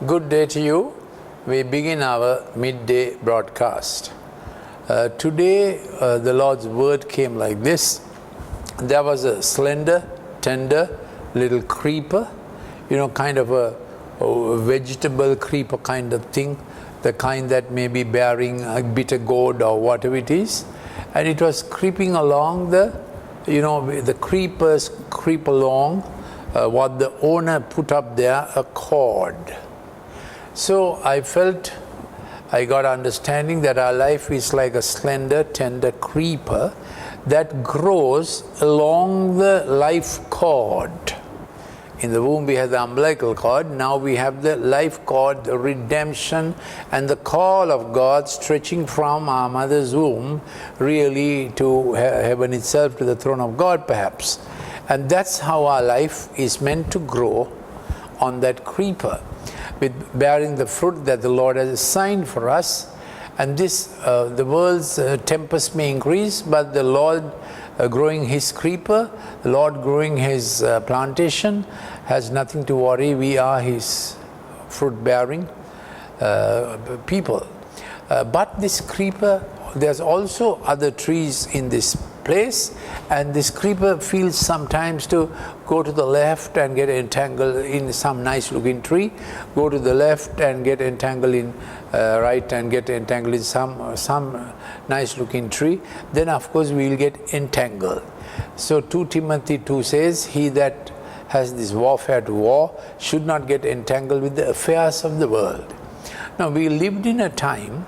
Good day to you. We begin our midday broadcast. Today, the Lord's word came like this. There was a slender, tender little creeper, kind of a vegetable creeper kind of thing, the kind that may be bearing a bitter gourd or whatever it is. And it was creeping along the creepers creep along what the owner put up there, a cord. So I got understanding that our life is like a slender, tender creeper that grows along the life cord. In the womb we have the umbilical cord, now we have the life cord, the redemption and the call of God stretching from our mother's womb really to heaven itself, to the throne of God perhaps. And that's how our life is meant to grow on that creeper, with bearing the fruit that the Lord has assigned for us. And this, the world's tempest may increase, but the Lord growing his creeper, the Lord growing his plantation, has nothing to worry. We are his fruit-bearing people. But this creeper, there's also other trees in this place, and this creeper feels sometimes to go to the left and get entangled in some nice looking tree, go to the left and get entangled in right and get entangled in some nice looking tree. Then of course we will get entangled. So 2 Timothy 2 says, he that has this warfare to war should not get entangled with the affairs of the world. Now we lived in a time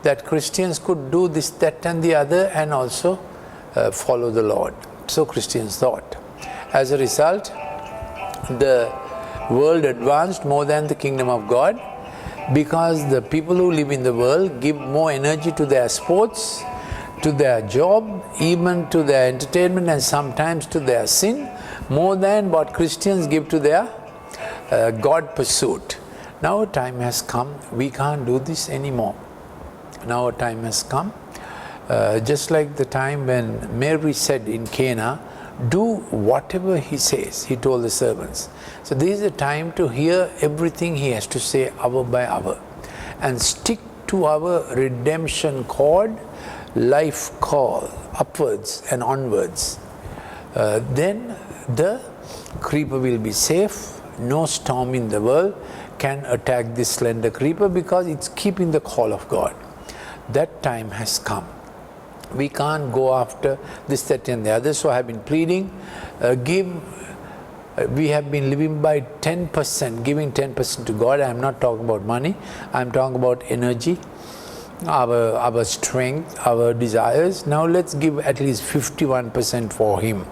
that Christians could do this, that and the other, and also follow the Lord. So Christians thought. As a result, the world advanced more than the kingdom of God, because the people who live in the world give more energy to their sports, to their job, even to their entertainment, and sometimes to their sin, more than what Christians give to their God pursuit. Now a time has come, we can't do this anymore. Now a time has come, just like the time when Mary said in Cana, do whatever he says, he told the servants. So this is a time to hear everything he has to say hour by hour, and stick to our redemption cord, life call, upwards and onwards. Then the creeper will be safe. No storm in the world can attack this slender creeper, because it's keeping the call of God. That time has come. We can't go after this, that and the other. So I have been pleading, we have been living by 10%, giving 10% to God. I am not talking about money. I am talking about energy, our strength, our desires. Now let's give at least 51% for him,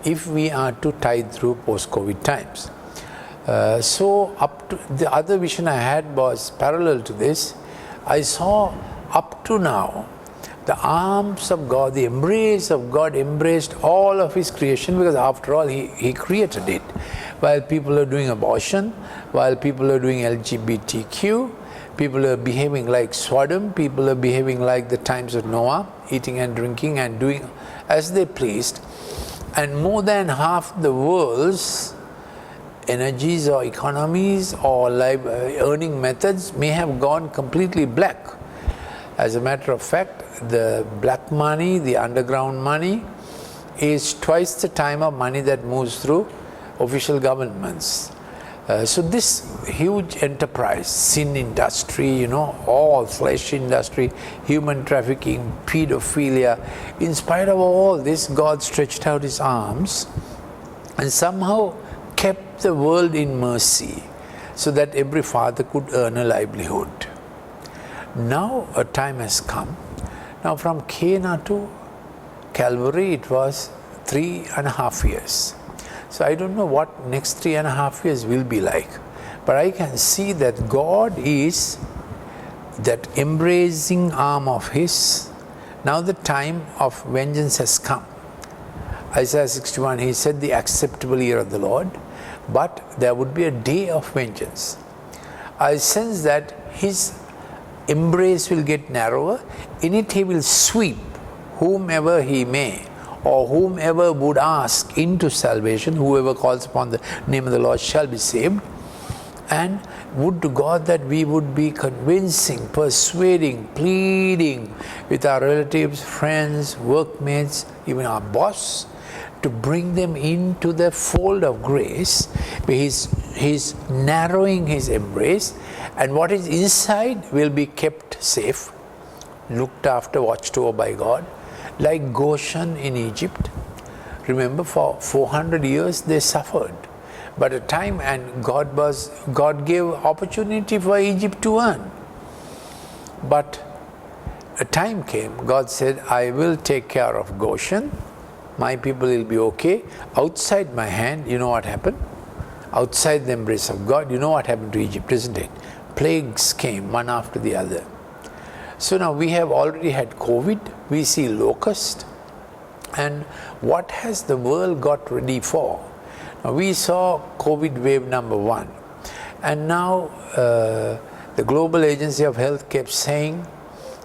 if we are to tide through post-COVID times. So up to the other vision I had was parallel to this. I saw up to now, the arms of God, the embrace of God embraced all of his creation, because after all, he created it. While people are doing abortion, while people are doing LGBTQ, people are behaving like Sodom, people are behaving like the times of Noah, eating and drinking and doing as they pleased. And more than half the world's energies or economies or earning methods may have gone completely black. As a matter of fact, the black money, the underground money, is twice the time of money that moves through official governments. So this huge enterprise, sin industry, all flesh industry, human trafficking, pedophilia, in spite of all this, God stretched out his arms and somehow kept the world in mercy, so that every father could earn a livelihood. Now a time has come. Now from Cana to Calvary, it was 3.5 years. So I don't know what next 3.5 years will be like, but I can see that God is that embracing arm of his. Now the time of vengeance has come. Isaiah 61, he said, the acceptable year of the Lord, but there would be a day of vengeance. I sense that his embrace will get narrower. In it he will sweep whomever he may, or whomever would ask into salvation. Whoever calls upon the name of the Lord shall be saved. And would to God that we would be convincing, persuading, pleading with our relatives, friends, workmates, even our boss, to bring them into the fold of grace, where he's narrowing his embrace, and what is inside will be kept safe, looked after, watched over by God, like Goshen in Egypt. Remember, for 400 years they suffered. But a time, and God gave opportunity for Egypt to earn. But a time came, God said, I will take care of Goshen. My people will be okay. Outside my hand, you know what happened? Outside the embrace of God, you know what happened to Egypt, isn't it? Plagues came one after the other. So now we have already had COVID, we see locust. And what has the world got ready for? We saw COVID wave number 1, and now the Global Agency of Health kept saying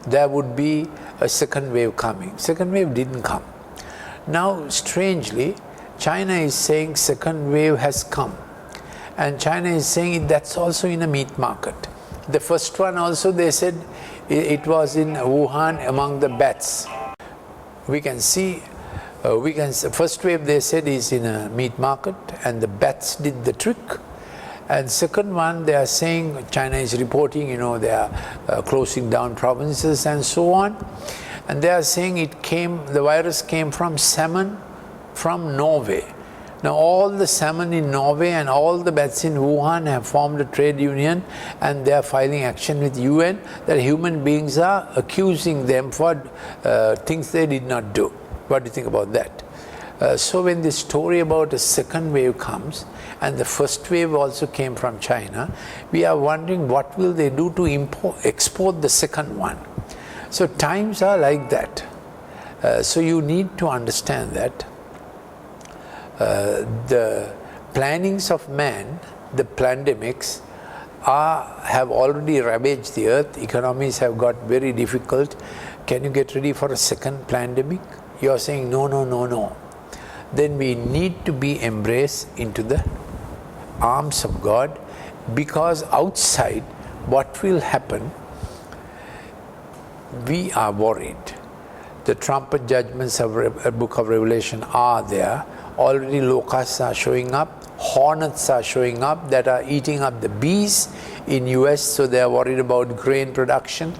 there would be a second wave coming. Second wave didn't come. Now, strangely, China is saying second wave has come, and China is saying that's also in a meat market. The first one also, they said it was in Wuhan among the bats. We can see. First wave they said is in a meat market, and the bats did the trick. And second one, they are saying, China is reporting, they are closing down provinces and so on. And they are saying the virus came from salmon from Norway. Now all the salmon in Norway and all the bats in Wuhan have formed a trade union, and they are filing action with UN that human beings are accusing them for things they did not do. What do you think about that? So when this story about a second wave comes, and the first wave also came from China, we are wondering what will they do to export the second one. So times are like that. So you need to understand that the plannings of man, the pandemics, have already ravaged the earth. Economies have got very difficult. Can you get ready for a second pandemic? You are saying no. Then we need to be embraced into the arms of God, because outside what will happen, we are worried. The trumpet judgments of a book of Revelation are there. Already locusts are showing up, hornets are showing up that are eating up the bees in US, so they are worried about grain production.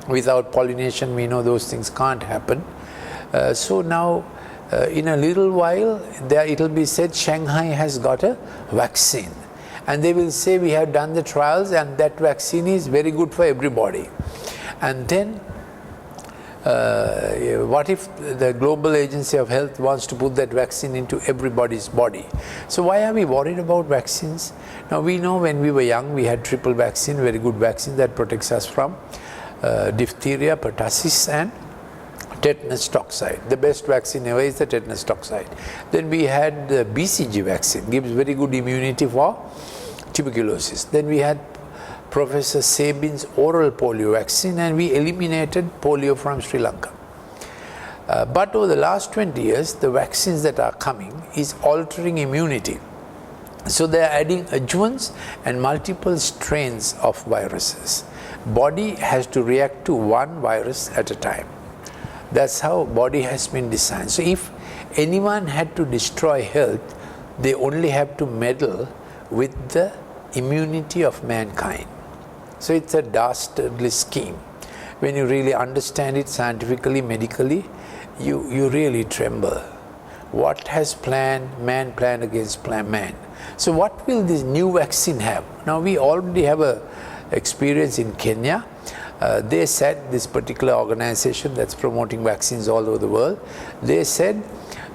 Without pollination, we know those things can't happen. So now, in a little while, it will be said Shanghai has got a vaccine. And they will say we have done the trials and that vaccine is very good for everybody. And then, what if the Global Agency of Health wants to put that vaccine into everybody's body? So why are we worried about vaccines? Now we know when we were young, we had triple vaccine, very good vaccine that protects us from diphtheria, pertussis and tetanus toxoid. The best vaccine ever is the tetanus toxoid. Then we had the BCG vaccine, gives very good immunity for tuberculosis. Then we had Professor Sabin's oral polio vaccine, and we eliminated polio from Sri Lanka. But over the last 20 years, the vaccines that are coming is altering immunity. So they are adding adjuvants and multiple strains of viruses. Body has to react to one virus at a time. That's how body has been designed. So if anyone had to destroy health, they only have to meddle with the immunity of mankind. So it's a dastardly scheme. When you really understand it scientifically, medically, you really tremble. What has man planned against man? So what will this new vaccine have? Now we already have a experience in Kenya. They said, this particular organization that's promoting vaccines all over the world, they said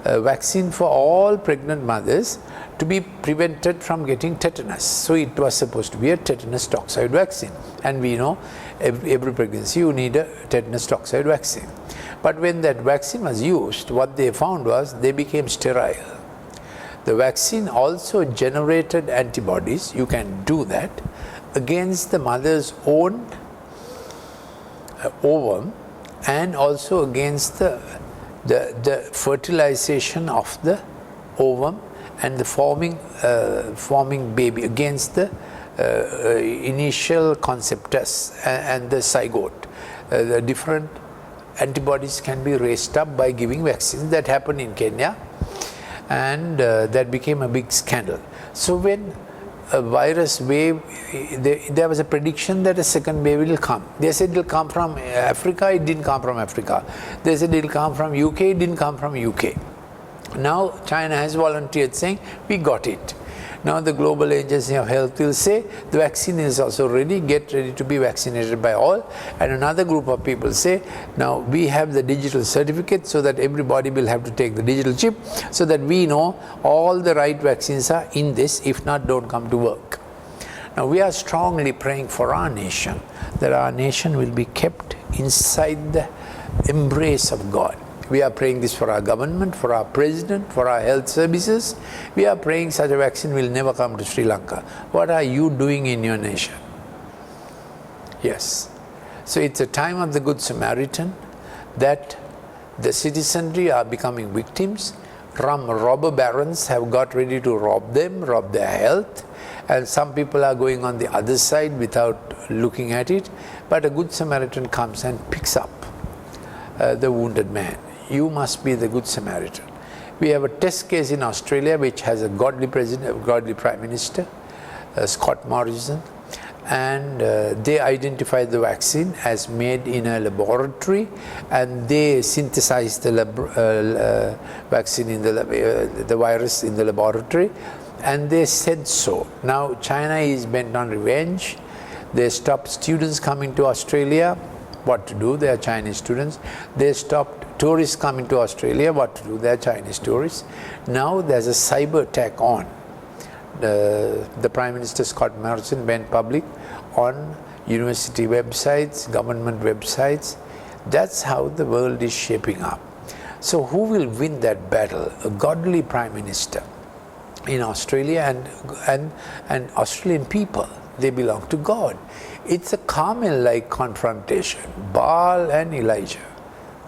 vaccine for all pregnant mothers to be prevented from getting tetanus. So it was supposed to be a tetanus toxoid vaccine. And we know every pregnancy you need a tetanus toxoid vaccine. But when that vaccine was used, what they found was they became sterile. The vaccine also generated antibodies, you can do that, against the mother's own ovum, and also against the fertilization of the ovum and the forming baby, against the initial concept tests and the zygote. The different antibodies can be raised up by giving vaccines. That happened in Kenya, and that became a big scandal. So when a virus wave, there was a prediction that a second wave will come. They said it will come from Africa, it didn't come from Africa. They said it will come from UK, it didn't come from UK. Now China has volunteered saying, we got it. Now the Global Agency of Health will say, the vaccine is also ready, get ready to be vaccinated by all. And another group of people say, now we have the digital certificate so that everybody will have to take the digital chip so that we know all the right vaccines are in this, if not, don't come to work. Now we are strongly praying for our nation, that our nation will be kept inside the embrace of God. We are praying this for our government, for our president, for our health services. We are praying such a vaccine will never come to Sri Lanka. What are you doing in your nation? Yes. So it's a time of the Good Samaritan, that the citizenry are becoming victims. Robber barons have got ready to rob them, rob their health. And some people are going on the other side without looking at it. But a Good Samaritan comes and picks up the wounded man. You must be the Good Samaritan. We have a test case in Australia which has a godly president, a godly prime minister, Scott Morrison, and they identified the vaccine as made in a laboratory, and they synthesized the vaccine in the virus in the laboratory, and they said so. Now China is bent on revenge. They stopped students coming to Australia. What to do? They are Chinese students. They stopped tourists coming to Australia. What to do? They are Chinese tourists. Now there's a cyber attack on. The Prime Minister Scott Morrison went public on university websites, government websites. That's how the world is shaping up. So who will win that battle? A godly Prime Minister in Australia, and Australian people. They belong to God. It's a Carmel-like confrontation, Baal and Elijah.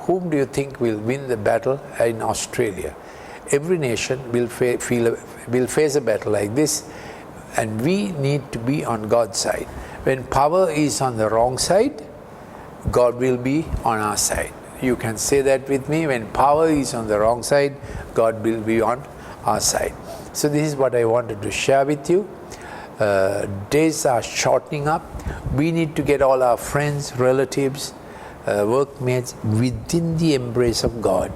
Whom do you think will win the battle in Australia? Every nation will face a battle like this, and we need to be on God's side. When power is on the wrong side, God will be on our side. You can say that with me. When power is on the wrong side, God will be on our side. So this is what I wanted to share with you. Days are shortening up. We need to get all our friends, relatives, workmates within the embrace of God,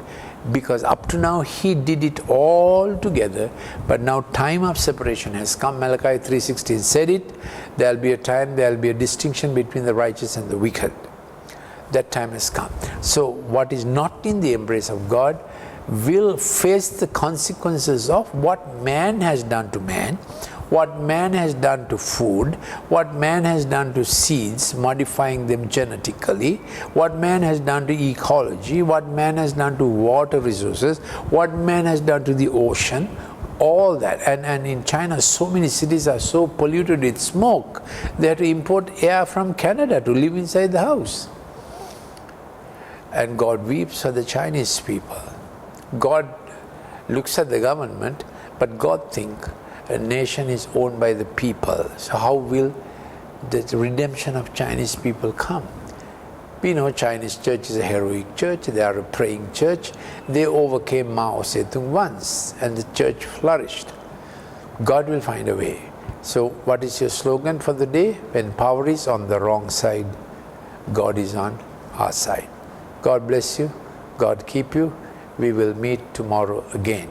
because up to now He did it all together, but now time of separation has come. Malachi 3:16 said it. There will be a time, there will be a distinction between the righteous and the wicked. That time has come. So what is not in the embrace of God will face the consequences of what man has done to man, what man has done to food, what man has done to seeds, modifying them genetically, what man has done to ecology, what man has done to water resources, what man has done to the ocean, all that. And in China, so many cities are so polluted with smoke, they have to import air from Canada to live inside the house. And God weeps for the Chinese people. God looks at the government, but God thinks a nation is owned by the people. So how will the redemption of Chinese people come? We know Chinese church is a heroic church. They are a praying church. They overcame Mao Zedong once, and the church flourished. God will find a way. So what is your slogan for the day? When power is on the wrong side, God is on our side. God bless you. God keep you. We will meet tomorrow again.